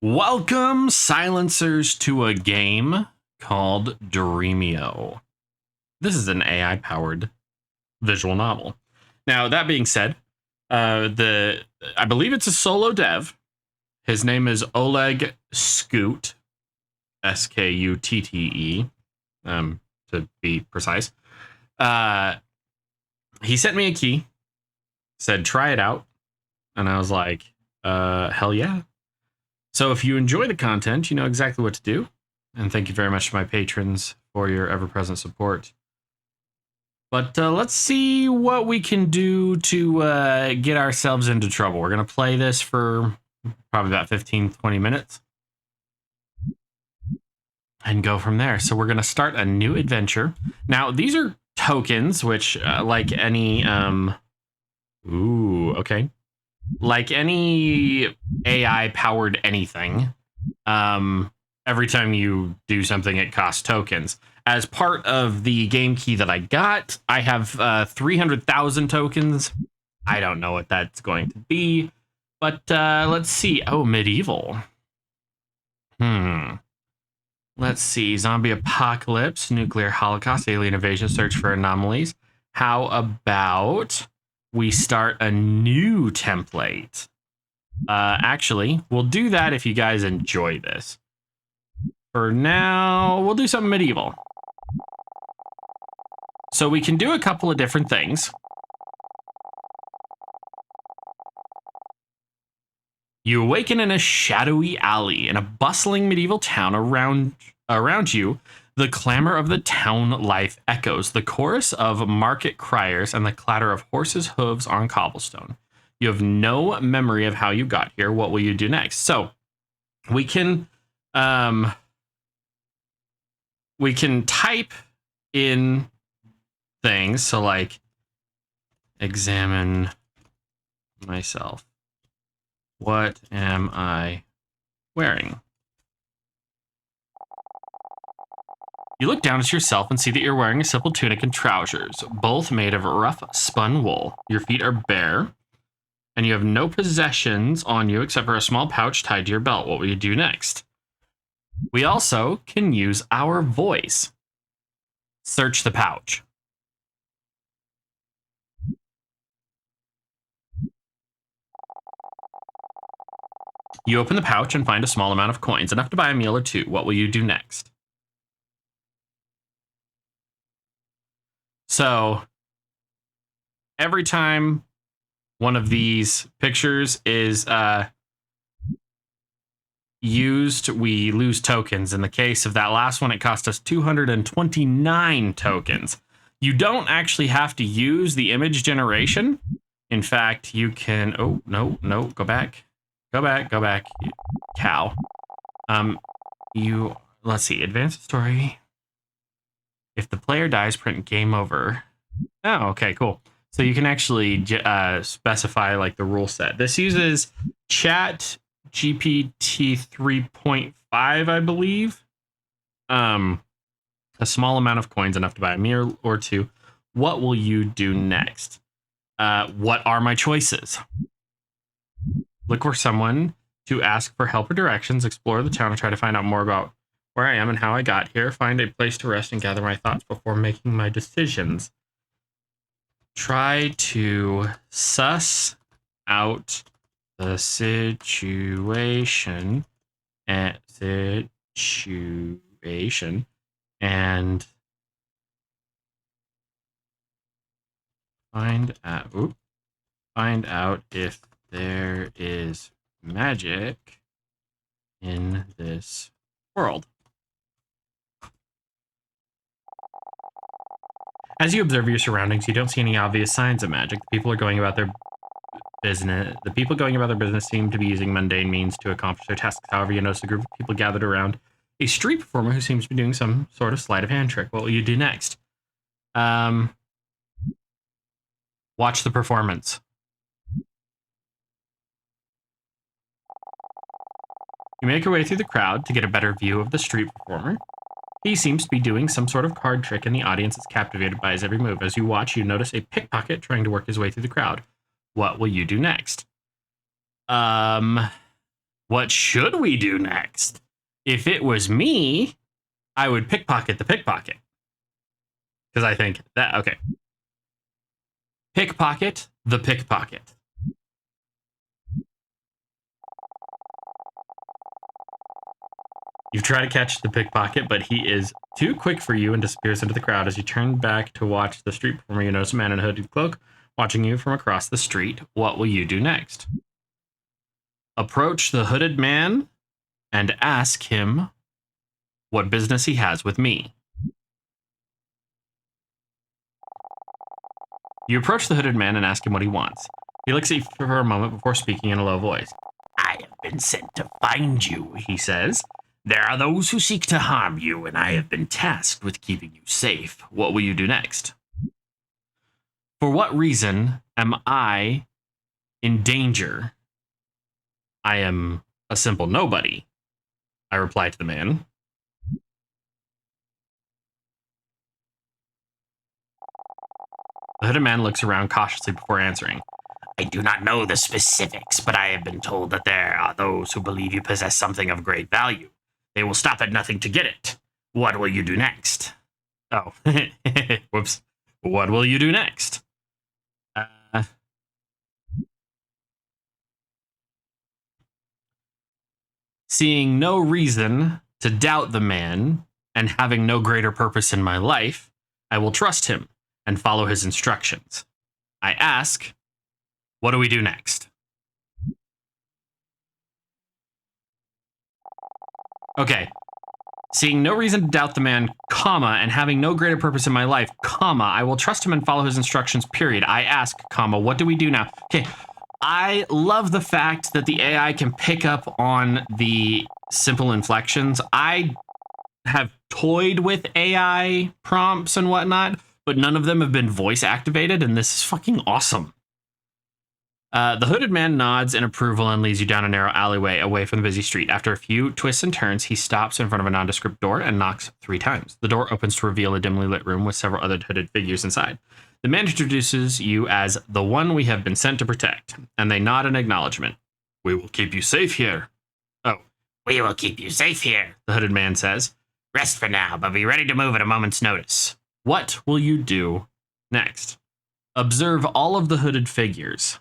Welcome, silencers, to a game called Dremio. This is an AI-powered visual novel. Now, that being said, I believe it's a solo dev. His name is Oleg Scoot, Skutte, to be precise. He sent me a key, said try it out, and I was like, hell yeah. So if you enjoy the content, you know exactly what to do. And thank you very much to my patrons for your ever-present support. But let's see what we can do to get ourselves into trouble. We're going to play this for probably about 15, 20 minutes. And go from there. So we're going to start a new adventure. Now, these are tokens, which like any... okay. Like any AI-powered anything, every time you do something, it costs tokens. As part of the game key that I got, I have 300,000 tokens. I don't know what that's going to be, but let's see. Oh, medieval. Let's see. Zombie apocalypse, nuclear holocaust, alien invasion, search for anomalies. How about we start a new template? Actually, we'll do that if you guys enjoy this. For now, we'll do something medieval. So we can do a couple of different things. You awaken in a shadowy alley in a bustling medieval town. Around you, the clamor of the town life echoes, the chorus of market criers and the clatter of horses' hooves on cobblestone. You have no memory of how you got here. What will you do next? So we can type in things. So like examine myself. What am I wearing? You look down at yourself and see that you're wearing a simple tunic and trousers, both made of rough spun wool. Your feet are bare, and you have no possessions on you except for a small pouch tied to your belt. What will you do next? We also can use our voice. Search the pouch. You open the pouch and find a small amount of coins, enough to buy a meal or two. What will you do next? So every time one of these pictures is used, we lose tokens. In the case of that last one, it cost us 229 tokens. You don't actually have to use the image generation. In fact, you can... Oh, no, go back. Go back. Cow. Let's see, advanced story. If the player dies, print game over. Oh, okay, cool. So you can actually specify like the rule set. This uses Chat GPT 3.5, I believe. A small amount of coins, enough to buy a meal or two. What will you do next? What are my choices? Look for someone to ask for help or directions. Explore the town and try to find out more about where I am and how I got here. Find a place to rest and gather my thoughts before making my decisions. Try to suss out the situation and find out if there is magic in this world. As you observe your surroundings, you don't see any obvious signs of magic. The people going about their business seem to be using mundane means to accomplish their tasks. However, you notice a group of people gathered around a street performer who seems to be doing some sort of sleight of hand trick. What will you do next? Watch the performance. You make your way through the crowd to get a better view of the street performer. He seems to be doing some sort of card trick, and the audience is captivated by his every move. As you watch, you notice a pickpocket trying to work his way through the crowd. What will you do next? What should we do next? If it was me, I would pickpocket the pickpocket. Because I think that, okay. Pickpocket the pickpocket. You try to catch the pickpocket, but he is too quick for you and disappears into the crowd. As you turn back to watch the street performer, you notice a man in a hooded cloak watching you from across the street. What will you do next? Approach the hooded man and ask him what business he has with me. You approach the hooded man and ask him what he wants. He looks at you for a moment before speaking in a low voice. I have been sent to find you, he says. There are those who seek to harm you, and I have been tasked with keeping you safe. What will you do next? For what reason am I in danger? I am a simple nobody, I reply to the man. The hooded man looks around cautiously before answering. I do not know the specifics, but I have been told that there are those who believe you possess something of great value. They will stop at nothing to get it. What will you do next? Oh, whoops. What will you do next? Seeing no reason to doubt the man and having no greater purpose in my life, I will trust him and follow his instructions. I ask, what do we do next? Okay. Seeing no reason to doubt the man, comma, and having no greater purpose in my life, comma, I will trust him and follow his instructions, period. I ask, comma, what do we do now? Okay. I love the fact that the AI can pick up on the simple inflections. I have toyed with AI prompts and whatnot, but none of them have been voice activated, and this is fucking awesome. The hooded man nods in approval and leads you down a narrow alleyway away from the busy street. After a few twists and turns, he stops in front of a nondescript door and knocks 3 times. The door opens to reveal a dimly lit room with several other hooded figures inside. The man introduces you as the one we have been sent to protect, and they nod in acknowledgement. We will keep you safe here. Oh, we will keep you safe here, the hooded man says. Rest for now, but be ready to move at a moment's notice. What will you do next? Observe all of the hooded figures.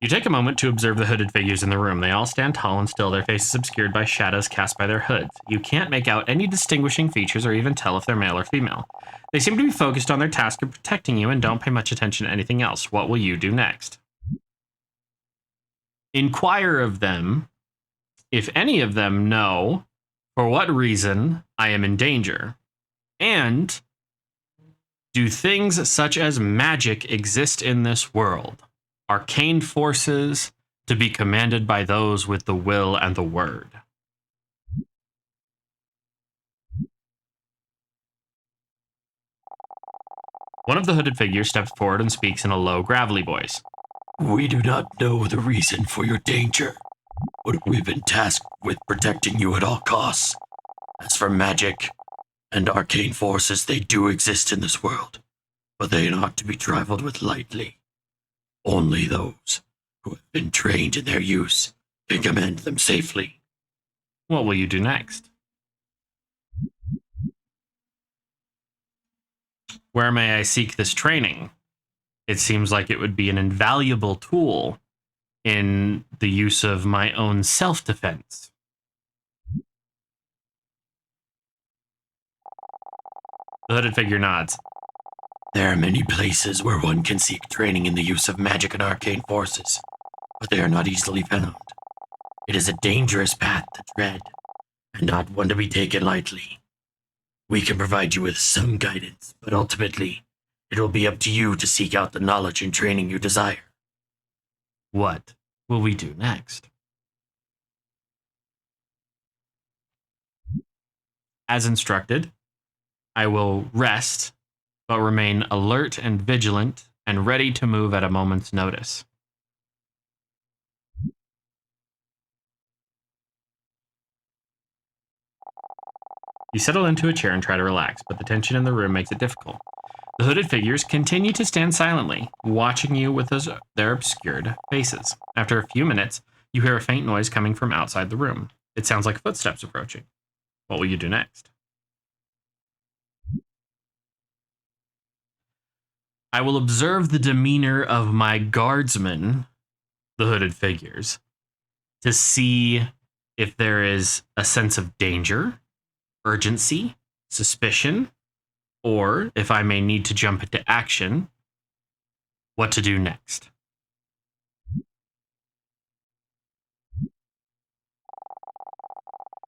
You take a moment to observe the hooded figures in the room. They all stand tall and still, their faces obscured by shadows cast by their hoods. You can't make out any distinguishing features or even tell if they're male or female. They seem to be focused on their task of protecting you and don't pay much attention to anything else. What will you do next? Inquire of them, if any of them know for what reason I am in danger, and do things such as magic exist in this world? Arcane forces to be commanded by those with the will and the word. One of the hooded figures steps forward and speaks in a low, gravelly voice. We do not know the reason for your danger, but we've been tasked with protecting you at all costs. As for magic and arcane forces, they do exist in this world, but they are not to be trifled with lightly. Only those who have been trained in their use can command them safely. What will you do next? Where may I seek this training? It seems like it would be an invaluable tool in the use of my own self-defense. The hooded figure nods. There are many places where one can seek training in the use of magic and arcane forces, but they are not easily found. It is a dangerous path to tread, and not one to be taken lightly. We can provide you with some guidance, but ultimately, it will be up to you to seek out the knowledge and training you desire. What will we do next? As instructed, I will rest, but remain alert and vigilant and ready to move at a moment's notice. You settle into a chair and try to relax, but the tension in the room makes it difficult. The hooded figures continue to stand silently, watching you with their obscured faces. After a few minutes, you hear a faint noise coming from outside the room. It sounds like footsteps approaching. What will you do next? I will observe the demeanor of my guardsmen, the hooded figures, to see if there is a sense of danger, urgency, suspicion, or if I may need to jump into action, what to do next.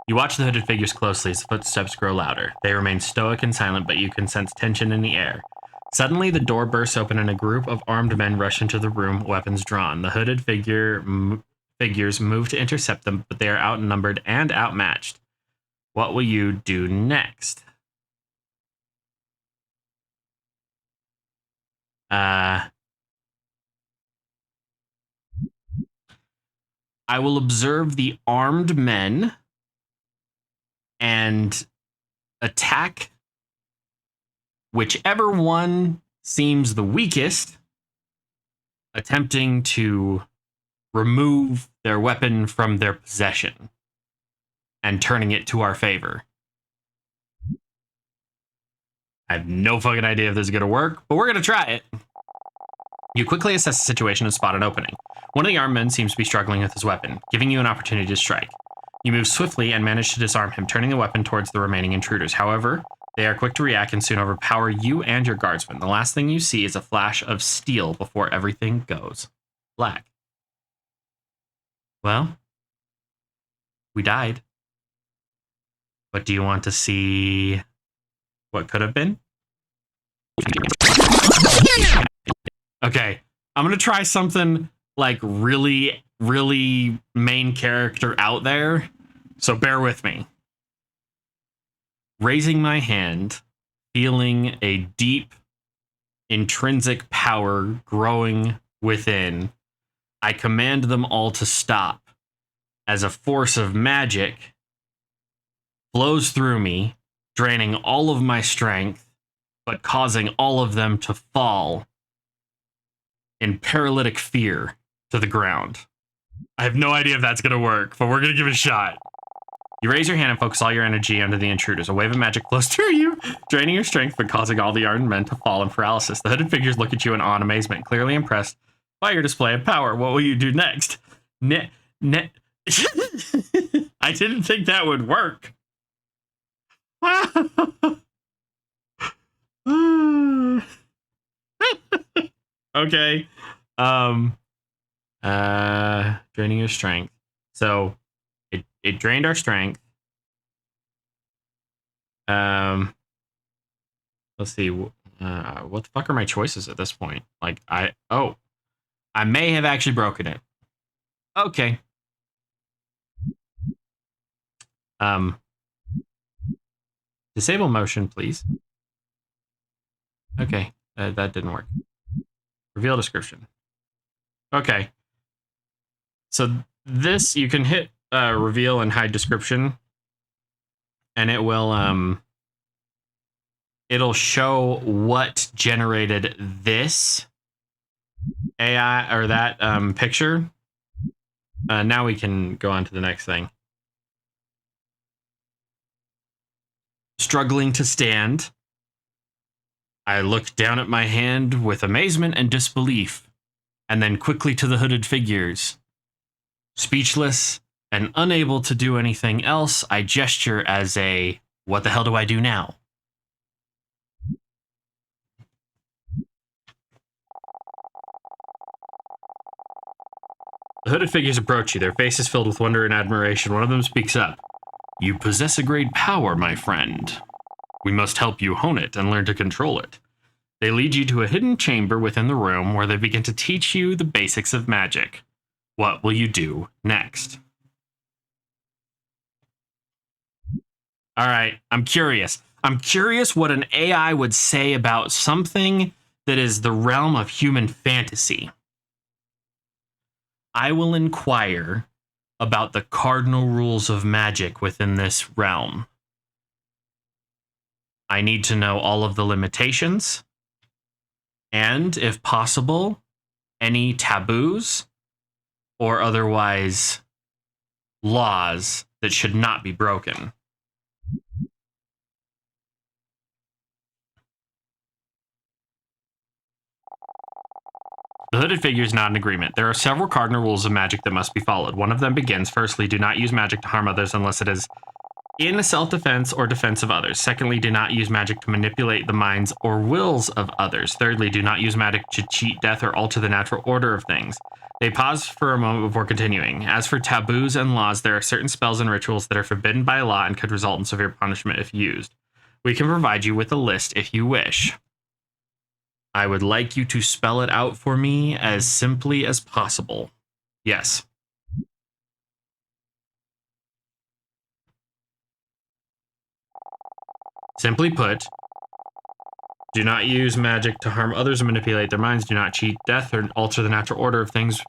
You watch the hooded figures closely as the footsteps grow louder. They remain stoic and silent, but you can sense tension in the air. Suddenly, the door bursts open and a group of armed men rush into the room, weapons drawn. The hooded figures move to intercept them, but they are outnumbered and outmatched. What will you do next? I will observe the armed men and attack whichever one seems the weakest, attempting to remove their weapon from their possession and turning it to our favor. I have no fucking idea if this is going to work, but we're going to try it. You quickly assess the situation and spot an opening. One of the armed men seems to be struggling with his weapon, giving you an opportunity to strike. You move swiftly and manage to disarm him, turning the weapon towards the remaining intruders. However, they are quick to react and soon overpower you and your guardsmen. The last thing you see is a flash of steel before everything goes black. Well, we died. But do you want to see what could have been? Okay, I'm going to try something like really, really main character out there. So bear with me. Raising my hand, feeling a deep, intrinsic power growing within, I command them all to stop as a force of magic flows through me, draining all of my strength, but causing all of them to fall in paralytic fear to the ground. I have no idea if that's going to work, but we're going to give it a shot. You raise your hand and focus all your energy onto the intruders. A wave of magic flows through you, draining your strength, but causing all the armed men to fall in paralysis. The hooded figures look at you in awe and amazement, clearly impressed by your display of power. What will you do next? I didn't think that would work. Okay. Draining your strength. So it drained our strength. Let's see. What the fuck are my choices at this point? Like I may have actually broken it. Okay. Disable motion, please. Okay, that didn't work. Reveal description. Okay. So this, you can hit reveal and hide description, and it will it'll show what generated this AI or that picture. Now we can go on to the next thing. Struggling to stand, I look down at my hand with amazement and disbelief, and then quickly to the hooded figures. Speechless and unable to do anything else, I gesture as a, what the hell do I do now? The hooded figures approach you, their faces filled with wonder and admiration. One of them speaks up. You possess a great power, my friend. We must help you hone it and learn to control it. They lead you to a hidden chamber within the room where they begin to teach you the basics of magic. What will you do next? All right, I'm curious. I'm curious what an AI would say about something that is the realm of human fantasy. I will inquire about the cardinal rules of magic within this realm. I need to know all of the limitations and, if possible, any taboos or otherwise laws that should not be broken. The hooded figures nod in agreement. There are several cardinal rules of magic that must be followed. One of them begins, firstly, do not use magic to harm others unless it is in self-defense or defense of others. Secondly, do not use magic to manipulate the minds or wills of others. Thirdly, do not use magic to cheat death or alter the natural order of things. They pause for a moment before continuing. As for taboos and laws, there are certain spells and rituals that are forbidden by law and could result in severe punishment if used. We can provide you with a list if you wish. I would like you to spell it out for me as simply as possible. Yes. Simply put, do not use magic to harm others or manipulate their minds. Do not cheat death or alter the natural order of things.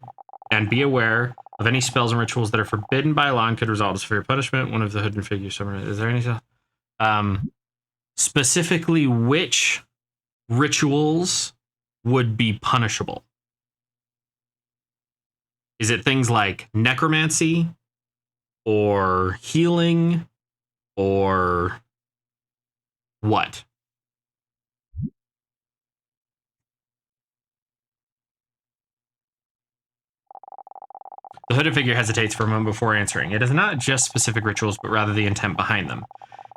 And be aware of any spells and rituals that are forbidden by law and could result in severe punishment. One of the hidden figures. Is there any? Specifically, which rituals would be punishable? Is it things like necromancy or healing or what? The hooded figure hesitates for a moment before answering. It is not just specific rituals, but rather the intent behind them.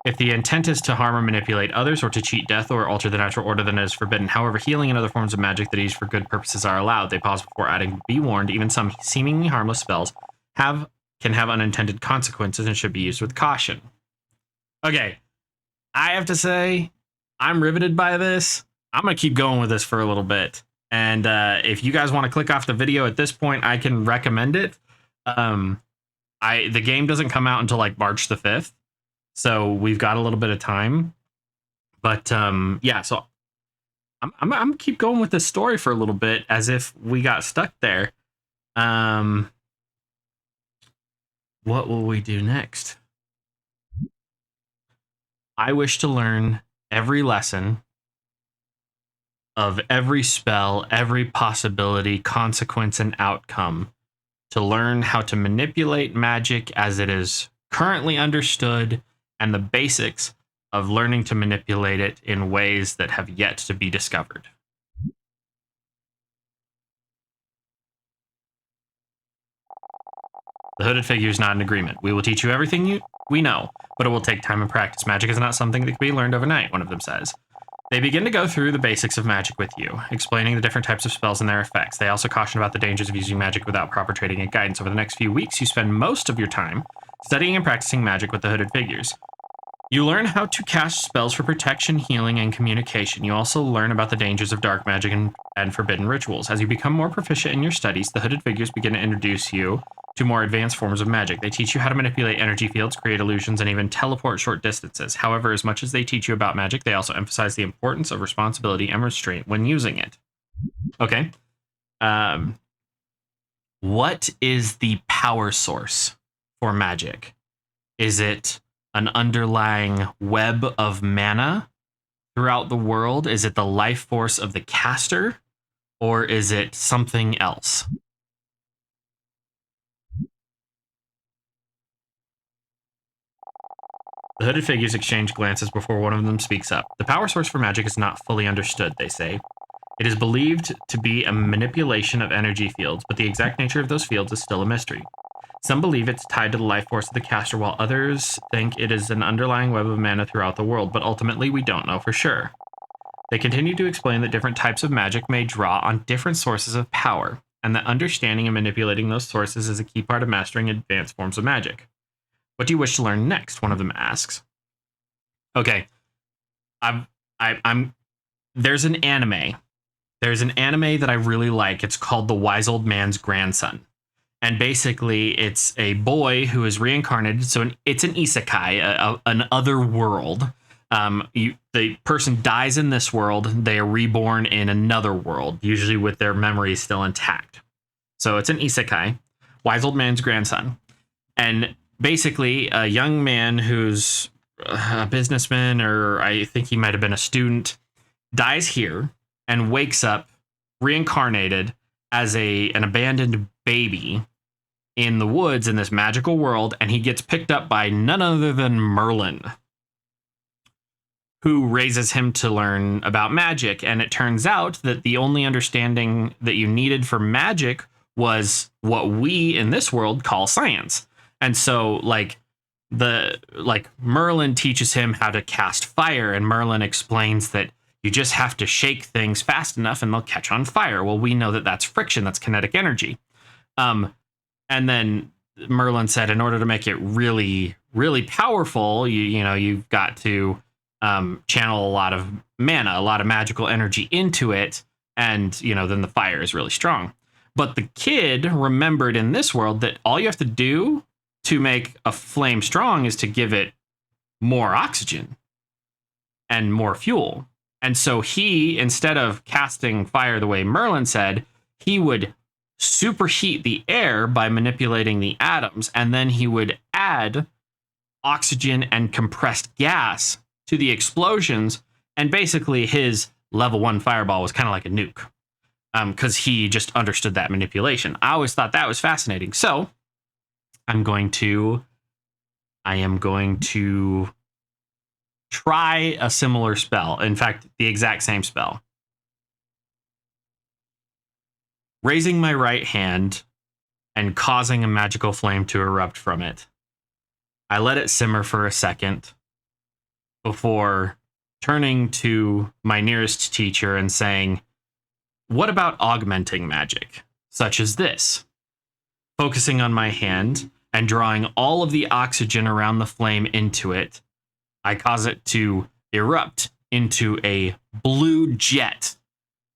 If the intent is to harm or manipulate others, or to cheat death, or alter the natural order, then it is forbidden. However, healing and other forms of magic that are used for good purposes are allowed. They pause before adding, be warned, even some seemingly harmless spells can have unintended consequences and should be used with caution. Okay, I have to say, I'm riveted by this. I'm going to keep going with this for a little bit. And if you guys want to click off the video at this point, I can recommend it. The game doesn't come out until like March the 5th. So we've got a little bit of time. But yeah, so I'm keep going with this story for a little bit as if we got stuck there. What will we do next? I wish to learn every lesson of every spell, every possibility, consequence, and outcome to learn how to manipulate magic as it is currently understood and the basics of learning to manipulate it in ways that have yet to be discovered. The hooded figures nod in agreement. We will teach you everything we know, but it will take time and practice. Magic is not something that can be learned overnight, one of them says. They begin to go through the basics of magic with you, explaining the different types of spells and their effects. They also caution about the dangers of using magic without proper training and guidance. Over the next few weeks, you spend most of your time studying and practicing magic with the hooded figures. You learn how to cast spells for protection, healing, and communication. You also learn about the dangers of dark magic and forbidden rituals. As you become more proficient in your studies, the hooded figures begin to introduce you to more advanced forms of magic. They teach you how to manipulate energy fields, create illusions, and even teleport short distances. However, as much as they teach you about magic, they also emphasize the importance of responsibility and restraint when using it. Okay. What is the power source for magic? Is it an underlying web of mana throughout the world? Is it the life force of the caster? Or is it something else? The hooded figures exchange glances before one of them speaks up. The power source for magic is not fully understood, they say. It is believed to be a manipulation of energy fields, but the exact nature of those fields is still a mystery. Some believe it's tied to the life force of the caster, while others think it is an underlying web of mana throughout the world, but ultimately we don't know for sure. They continue to explain that different types of magic may draw on different sources of power, and that understanding and manipulating those sources is a key part of mastering advanced forms of magic. What do you wish to learn next? One of them asks. Okay, there's an anime. There's an anime that I really like. It's called The Wise Old Man's Grandson. And basically, it's a boy who is reincarnated. So it's an isekai, an other world. The person dies in this world. They are reborn in another world, usually with their memories still intact. So it's an isekai, Wise Old Man's Grandson. And basically, a young man who's a businessman, or I think he might have been a student, dies here and wakes up reincarnated as an abandoned baby in the woods in this magical world, and he gets picked up by none other than Merlin, who raises him to learn about magic. And it turns out that the only understanding that you needed for magic was what we in this world call science. And so like Merlin teaches him how to cast fire, and Merlin explains that you just have to shake things fast enough and they'll catch on fire. Well, we know that that's friction, that's kinetic energy. And then Merlin said, in order to make it really, really powerful, you've got to channel a lot of mana, a lot of magical energy into it, and then the fire is really strong. But the kid remembered in this world that all you have to do to make a flame strong is to give it more oxygen and more fuel. And so he, instead of casting fire the way Merlin said, he would superheat the air by manipulating the atoms, and then he would add oxygen and compressed gas to the explosions. And basically his level 1 fireball was kind of like a nuke, because he just understood that manipulation. I always thought that was fascinating. So I am going to try a similar spell. In fact, the exact same spell. Raising my right hand and causing a magical flame to erupt from it. I let it simmer for a second before turning to my nearest teacher and saying, what about augmenting magic, such as this? Focusing on my hand and drawing all of the oxygen around the flame into it, I cause it to erupt into a blue jet,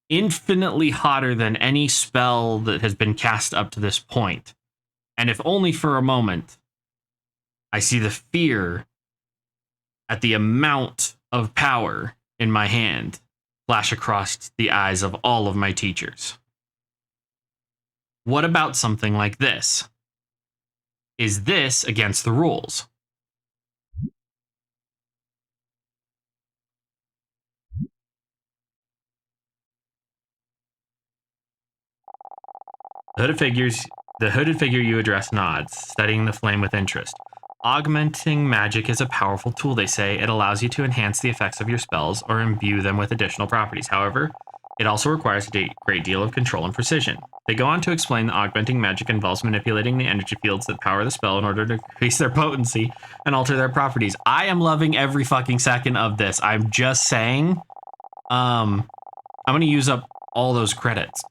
infinitely hotter than any spell that has been cast up to this point. And if only for a moment, I see the fear at the amount of power in my hand flash across the eyes of all of my teachers. What about something like this? Is this against the rules? The hooded figure you address nods, studying the flame with interest. Augmenting magic is a powerful tool, they say. It allows you to enhance the effects of your spells or imbue them with additional properties. However, it also requires a great deal of control and precision. They go on to explain that augmenting magic involves manipulating the energy fields that power the spell in order to increase their potency and alter their properties. I am loving every fucking second of this. I'm just saying, I'm going to use up all those credits.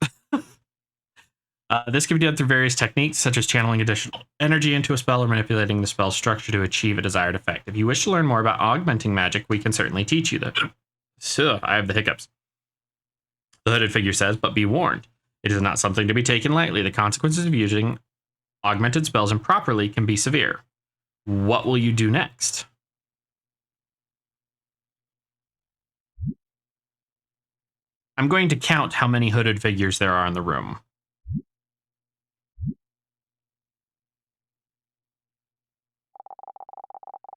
This can be done through various techniques, such as channeling additional energy into a spell or manipulating the spell's structure to achieve a desired effect. If you wish to learn more about augmenting magic, we can certainly teach you that. So, I have the hiccups. The hooded figure says, but be warned, it is not something to be taken lightly. The consequences of using augmented spells improperly can be severe. What will you do next? I'm going to count how many hooded figures there are in the room.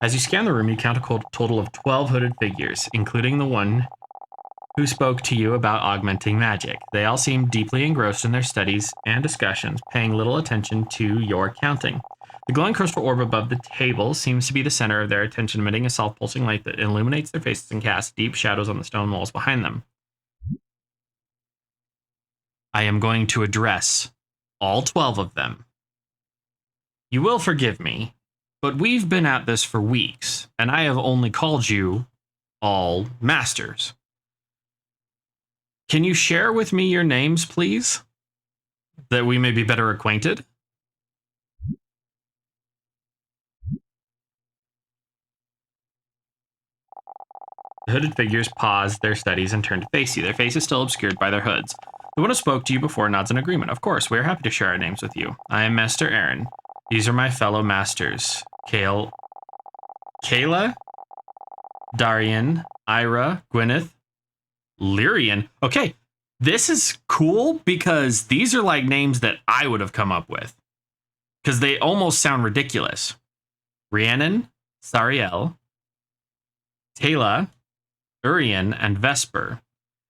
As you scan the room, you count a total of 12 hooded figures, including the one who spoke to you about augmenting magic. They all seem deeply engrossed in their studies and discussions, paying little attention to your counting. The glowing crystal orb above the table seems to be the center of their attention, emitting a soft pulsing light that illuminates their faces and casts deep shadows on the stone walls behind them. I am going to address all 12 of them. You will forgive me, but we've been at this for weeks, and I have only called you all masters. Can you share with me your names, please? That we may be better acquainted? The hooded figures pause their studies and turn to face you, their faces still obscured by their hoods. The one who spoke to you before nods in agreement. Of course, we are happy to share our names with you. I am Master Aaron. These are my fellow masters. Kayla, Darian, Ira, Gwyneth, Lyrian. Okay, this is cool because these are like names that I would have come up with because they almost sound ridiculous. Rhiannon, Sariel, Taylor, Urian, and Vesper.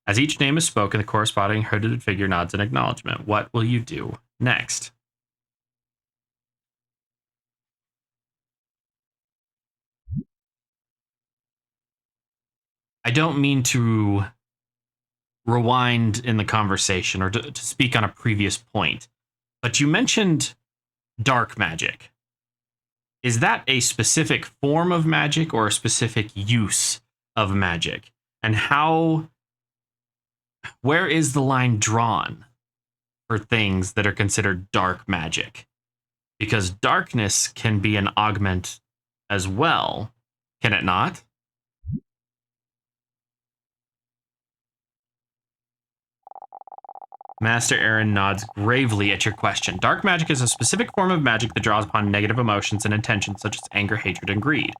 As each name is spoken, the corresponding hooded figure nods in acknowledgement. What will you do next? I don't mean to rewind in the conversation or to speak on a previous point, but you mentioned dark magic. Is that a specific form of magic or a specific use of magic? And where is the line drawn for things that are considered dark magic? Because darkness can be an augment as well, can it not? Master Aaron nods gravely at your question. Dark magic is a specific form of magic that draws upon negative emotions and intentions such as anger, hatred, and greed.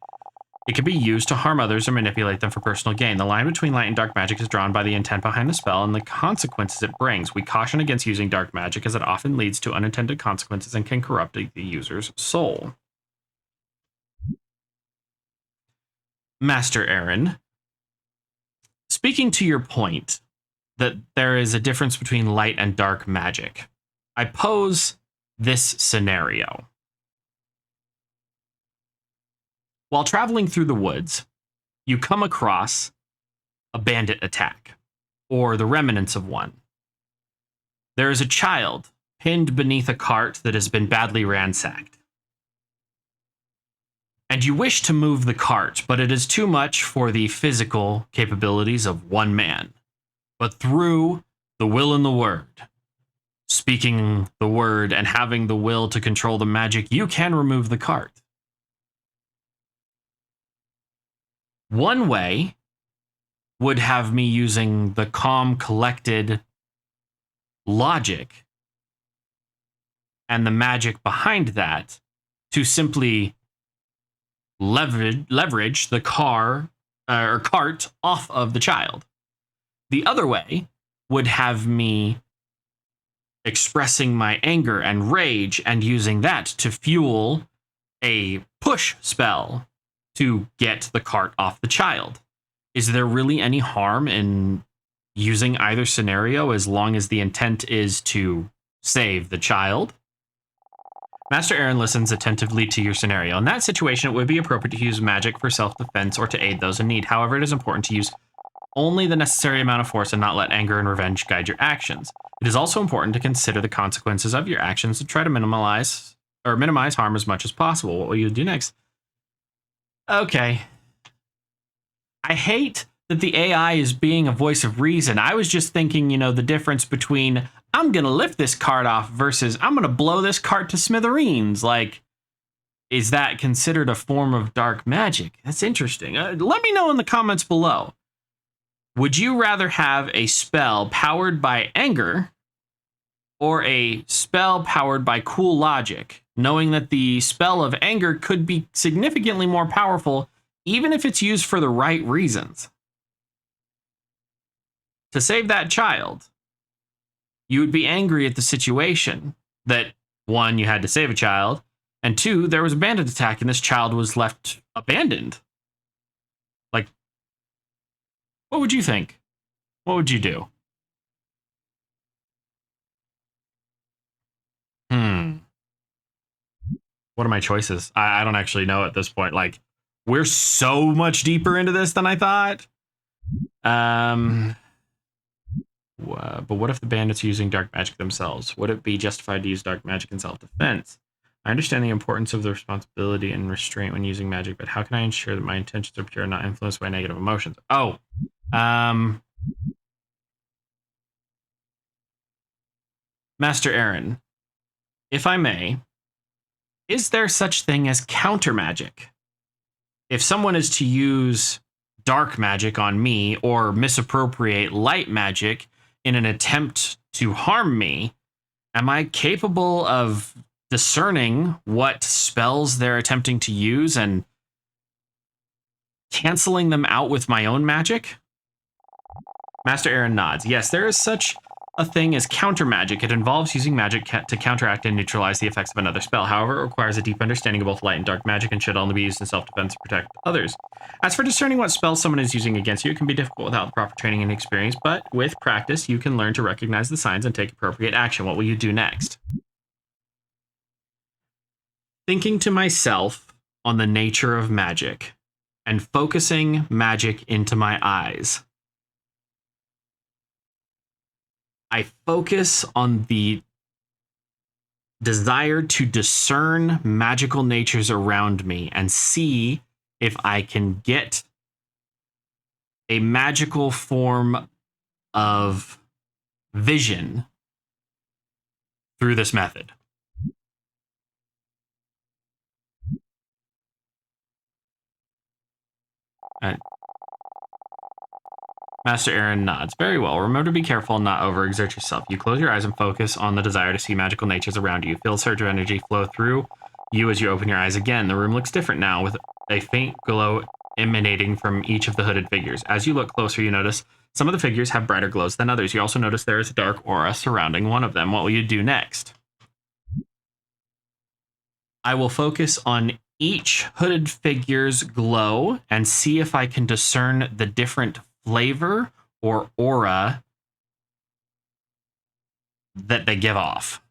It can be used to harm others or manipulate them for personal gain. The line between light and dark magic is drawn by the intent behind the spell and the consequences it brings. We caution against using dark magic as it often leads to unintended consequences and can corrupt the user's soul. Master Aaron, speaking to your point that there is a difference between light and dark magic, I pose this scenario. While traveling through the woods, you come across a bandit attack, or the remnants of one. There is a child pinned beneath a cart that has been badly ransacked. And you wish to move the cart, but it is too much for the physical capabilities of one man. But through the will and the word, speaking the word and having the will to control the magic, you can remove the cart. One way would have me using the calm, collected logic and the magic behind that to simply leverage the cart off of the child. The other way would have me expressing my anger and rage and using that to fuel a push spell to get the cart off the child. Is there really any harm in using either scenario as long as the intent is to save the child? Master Aaron listens attentively to your scenario. In that situation, it would be appropriate to use magic for self-defense or to aid those in need. However, it is important to use only the necessary amount of force and not let anger and revenge guide your actions. It is also important to consider the consequences of your actions and try to minimize harm as much as possible. What will you do next? Okay. I hate that the AI is being a voice of reason. I was just thinking, the difference between I'm going to lift this cart off versus I'm going to blow this cart to smithereens. Like, is that considered a form of dark magic? That's interesting. Let me know in the comments below. Would you rather have a spell powered by anger or a spell powered by cool logic, knowing that the spell of anger could be significantly more powerful even if it's used for the right reasons? To save that child, you would be angry at the situation that, one, you had to save a child, and two, there was a bandit attack and this child was left abandoned. Like, what would you think? What would you do? What are my choices? I don't actually know at this point. Like, we're so much deeper into this than I thought. But what if the bandits are using dark magic themselves? Would it be justified to use dark magic in self-defense? I understand the importance of the responsibility and restraint when using magic, but how can I ensure that my intentions are pure and not influenced by negative emotions? Oh, Master Aaron, if I may, is there such thing as counter magic? If someone is to use dark magic on me or misappropriate light magic in an attempt to harm me, am I capable of discerning what spells they're attempting to use and canceling them out with my own magic? Master Aaron nods. Yes, there is such a thing as counter magic. It involves using magic to counteract and neutralize the effects of another spell. However, it requires a deep understanding of both light and dark magic and should only be used in self-defense to protect others. As for discerning what spells someone is using against you, it can be difficult without the proper training and experience, but with practice, you can learn to recognize the signs and take appropriate action. What will you do next? Thinking to myself on the nature of magic, and focusing magic into my eyes. I focus on the desire to discern magical natures around me and see if I can get a magical form of vision through this method. Master Aaron nods. Very well. Remember to be careful and not overexert yourself. You close your eyes and focus on the desire to see magical natures around you. Feel a surge of energy flow through you as you open your eyes again. The room looks different now, with a faint glow emanating from each of the hooded figures. As you look closer, you notice some of the figures have brighter glows than others. You also notice there is a dark aura surrounding one of them. What will you do next? I will focus on each hooded figure's glow and see if I can discern the different flavor or aura that they give off.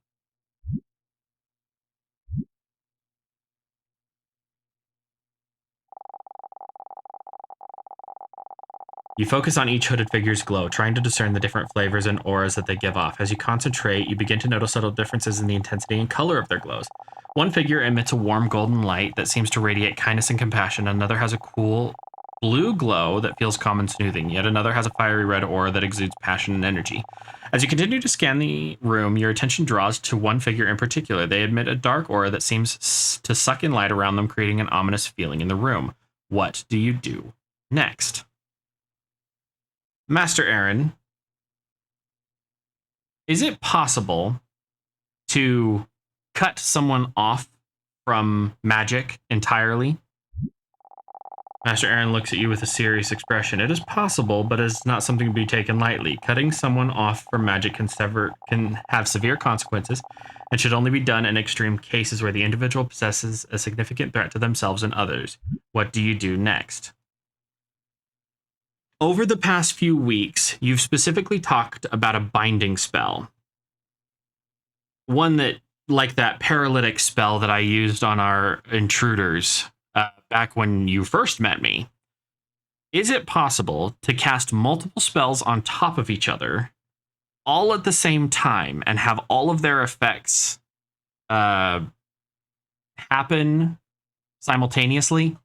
You focus on each hooded figure's glow, trying to discern the different flavors and auras that they give off. As you concentrate, you begin to notice subtle differences in the intensity and color of their glows. One figure emits a warm golden light that seems to radiate kindness and compassion. Another has a cool blue glow that feels calm and soothing. Yet another has a fiery red aura that exudes passion and energy. As you continue to scan the room, your attention draws to one figure in particular. They emit a dark aura that seems to suck in light around them, creating an ominous feeling in the room. What do you do next? Master Aaron, is it possible to cut someone off from magic entirely? Master Aaron looks at you with a serious expression. It is possible, but it's not something to be taken lightly. Cutting someone off from magic can have severe consequences and should only be done in extreme cases where the individual possesses a significant threat to themselves and others. What do you do next? Over the past few weeks, you've specifically talked about a binding spell. One that, like that paralytic spell that I used on our intruders back when you first met me. Is it possible to cast multiple spells on top of each other, all at the same time, and have all of their effects happen simultaneously?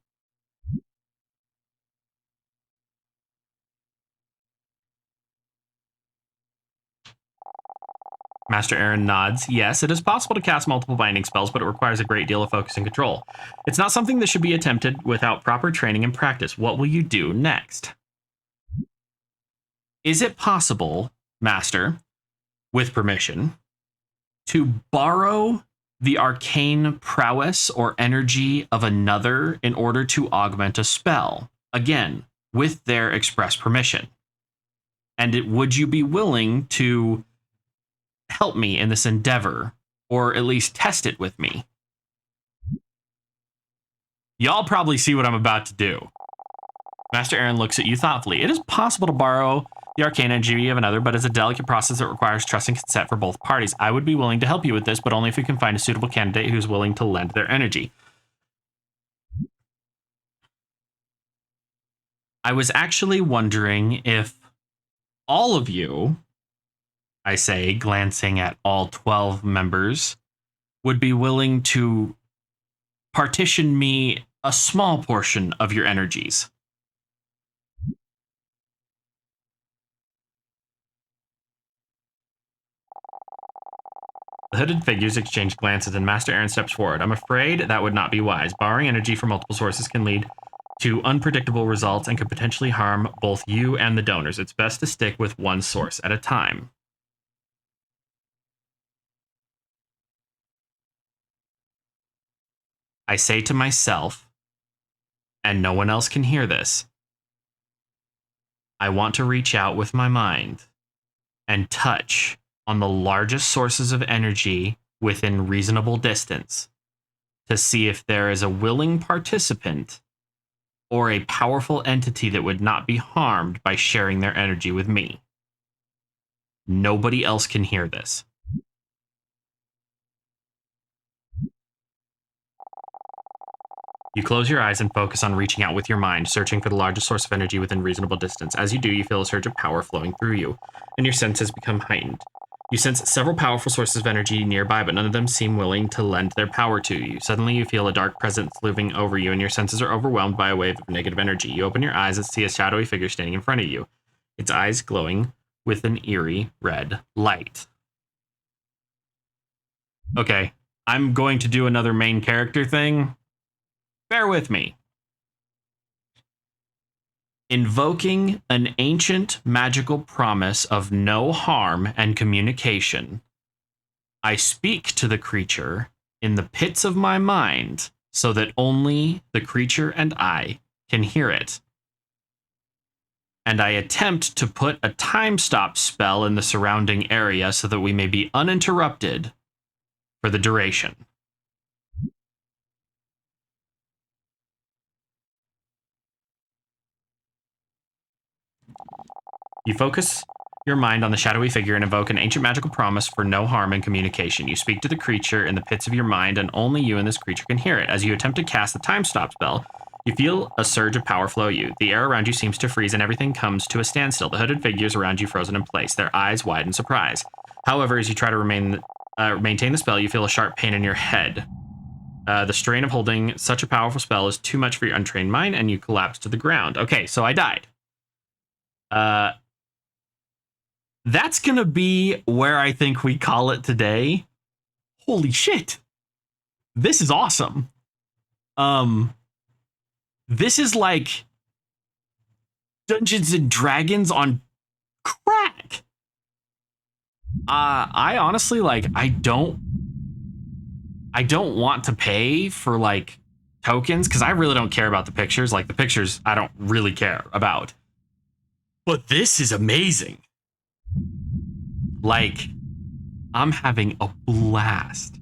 Master Aaron nods. Yes, it is possible to cast multiple binding spells, but it requires a great deal of focus and control. It's not something that should be attempted without proper training and practice. What will you do next? Is it possible, Master, with permission, to borrow the arcane prowess or energy of another in order to augment a spell? Again, with their express permission. And would you be willing to help me in this endeavor, or at least test it with me? Y'all probably see what I'm about to do. Master Aaron looks at you thoughtfully. It is possible to borrow the arcane energy of another, but it's a delicate process that requires trust and consent for both parties. I would be willing to help you with this, but only if you can find a suitable candidate who's willing to lend their energy. I was actually wondering if all of you, I say, glancing at all 12 members, would be willing to partition me a small portion of your energies. The hooded figures exchange glances and Master Aaron steps forward. I'm afraid that would not be wise. Borrowing energy from multiple sources can lead to unpredictable results and could potentially harm both you and the donors. It's best to stick with one source at a time. I say to myself, and no one else can hear this, I want to reach out with my mind and touch on the largest sources of energy within reasonable distance to see if there is a willing participant or a powerful entity that would not be harmed by sharing their energy with me. Nobody else can hear this. You close your eyes and focus on reaching out with your mind, searching for the largest source of energy within reasonable distance. As you do, you feel a surge of power flowing through you, and your senses become heightened. You sense several powerful sources of energy nearby, but none of them seem willing to lend their power to you. Suddenly, you feel a dark presence looming over you, and your senses are overwhelmed by a wave of negative energy. You open your eyes and see a shadowy figure standing in front of you, its eyes glowing with an eerie red light. Okay, I'm going to do another main character thing. Bear with me. Invoking an ancient magical promise of no harm and communication, I speak to the creature in the pits of my mind so that only the creature and I can hear it. And I attempt to put a time stop spell in the surrounding area so that we may be uninterrupted for the duration. You focus your mind on the shadowy figure and invoke an ancient magical promise for no harm in communication. You speak to the creature in the pits of your mind, and only you and this creature can hear it. As you attempt to cast the time stop spell, you feel a surge of power flow you. The air around you seems to freeze, and everything comes to a standstill. The hooded figures around you frozen in place, their eyes wide in surprise. However, as you try to maintain the spell, you feel a sharp pain in your head. The strain of holding such a powerful spell is too much for your untrained mind, and you collapse to the ground. Okay, so I died. That's gonna be where I think we call it today. Holy shit. This is awesome. This is like Dungeons and Dragons on crack. I honestly, like, I don't want to pay for like tokens because I really don't care about the pictures. Like, the pictures I don't really care about. But this is amazing. Like, I'm having a blast.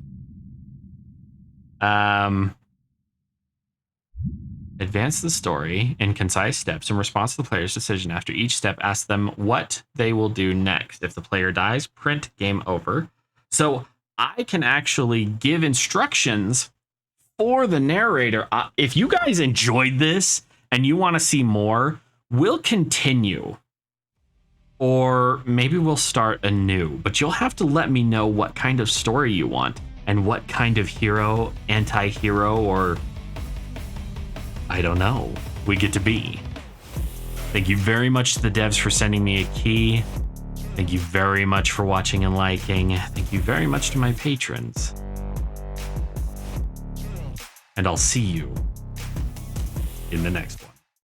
Advance the story in concise steps in response to the player's decision. After each step, ask them what they will do next. If the player dies, print game over. So I can actually give instructions for the narrator. If you guys enjoyed this and you want to see more, we'll continue. Or maybe we'll start anew, but you'll have to let me know what kind of story you want and what kind of hero, anti-hero, or I don't know, we get to be. Thank you very much to the devs for sending me a key. Thank you very much for watching and liking. Thank you very much to my patrons. And I'll see you in the next one.